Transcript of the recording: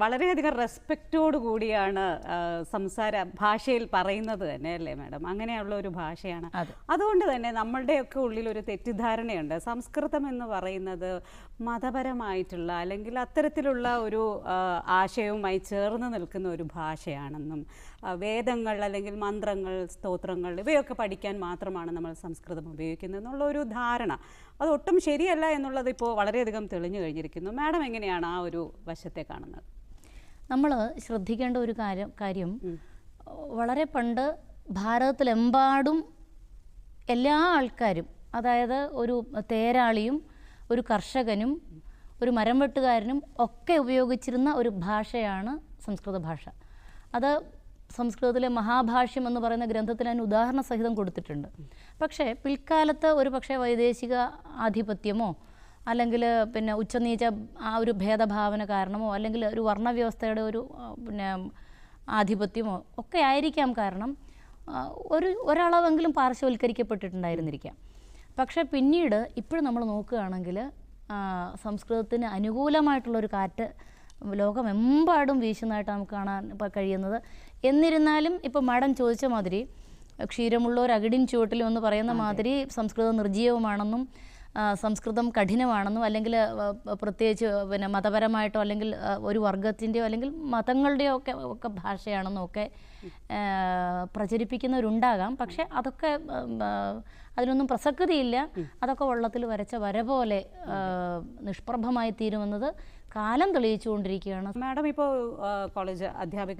വളരെയധികം റെസ്പെക്റ്റോട് കൂടിയാണ് ഭാഷയിൽ പറയുന്നത് തന്നെ അല്ലേ മാഡം? അങ്ങനെയുള്ള ഒരു ഭാഷയാണ്. അതുകൊണ്ട് തന്നെ നമ്മളുടെയൊക്കെ ഉള്ളിൽ ഒരു തെറ്റിദ്ധാരണയുണ്ട്, സംസ്കൃതം എന്ന് പറയുന്നത് മതപരമായിട്ടുള്ള അല്ലെങ്കിൽ അത്തരത്തിലുള്ള ഒരു ആശയവുമായി ചേർന്ന് നിൽക്കുന്ന ഒരു ഭാഷയാണെന്നും വേദങ്ങൾ അല്ലെങ്കിൽ മന്ത്രങ്ങൾ, സ്തോത്രങ്ങൾ ഇവയൊക്കെ പഠിക്കാൻ മാത്രമാണ് നമ്മൾ സംസ്കൃതം ഉപയോഗിക്കുന്നത് എന്നുള്ള ഒരു ധാരണ, അതൊട്ടും ശരിയല്ല എന്നുള്ളത് ഇപ്പോൾ വളരെയധികം തെളിഞ്ഞു കഴിഞ്ഞിരിക്കുന്നു. മാഡം എങ്ങനെയാണ് ആ ഒരു വശത്തെ കാണുന്നത്? നമ്മൾ ശ്രദ്ധിക്കേണ്ട ഒരു കാര്യം വളരെ പണ്ട് ഭാരതത്തിലെമ്പാടും എല്ലാ ആൾക്കാരും, അതായത് ഒരു തേരാളിയും ഒരു കർഷകനും ഒരു മരം വെട്ടുകാരനും ഒക്കെ ഉപയോഗിച്ചിരുന്ന ഒരു ഭാഷയാണ് സംസ്കൃത ഭാഷ. അത് സംസ്കൃതത്തിലെ മഹാഭാഷ്യം എന്ന് പറയുന്ന ഗ്രന്ഥത്തിൽ അതിന് ഉദാഹരണ സഹിതം കൊടുത്തിട്ടുണ്ട്. പക്ഷേ പിൽക്കാലത്ത് ഒരു പക്ഷേ വൈദേശിക ആധിപത്യമോ അല്ലെങ്കിൽ പിന്നെ ഉച്ചനീച ആ ഒരു ഭേദഭാവന കാരണമോ അല്ലെങ്കിൽ ഒരു വർണ്ണവ്യവസ്ഥയുടെ ഒരു ആധിപത്യമോ ഒക്കെ ആയിരിക്കാം കാരണം ഒരളവെങ്കിലും പാർശ്വവൽക്കരിക്കപ്പെട്ടിട്ടുണ്ടായിരുന്നിരിക്കാം. പക്ഷേ പിന്നീട് ഇപ്പോഴും നമ്മൾ നോക്കുകയാണെങ്കിൽ സംസ്കൃതത്തിന് അനുകൂലമായിട്ടുള്ളൊരു കാറ്റ് ലോകമെമ്പാടും വീശുന്നതായിട്ട് നമുക്ക് കാണാൻ കഴിയുന്നത്. എന്നിരുന്നാലും ഇപ്പോൾ മാഡം ചോദിച്ച മാതിരി ക്ഷീരമുള്ളൊരു അകിടിൻ ചുവട്ടിലും എന്ന് പറയുന്ന മാതിരി സംസ്കൃതം നിർജ്ജീവമാണെന്നും സംസ്കൃതം കഠിനമാണെന്നും അല്ലെങ്കിൽ പ്രത്യേകിച്ച് മതപരമായിട്ടോ അല്ലെങ്കിൽ ഒരു വർഗത്തിൻ്റെയോ അല്ലെങ്കിൽ മതങ്ങളുടെയോ ഒക്കെ ഭാഷയാണെന്നും ഒക്കെ പ്രചരിപ്പിക്കുന്നവരുണ്ടാകാം. പക്ഷേ അതൊക്കെ അതിനൊന്നും പ്രസക്തിയില്ല. അതൊക്കെ വെള്ളത്തിൽ വരച്ച വര പോലെ നിഷ്പ്രഭമായി തീരുമെന്നത് കാലം തെളിയിച്ചുകൊണ്ടിരിക്കുകയാണ്. മാഡം ഇപ്പോൾ കോളേജ് അധ്യാപിക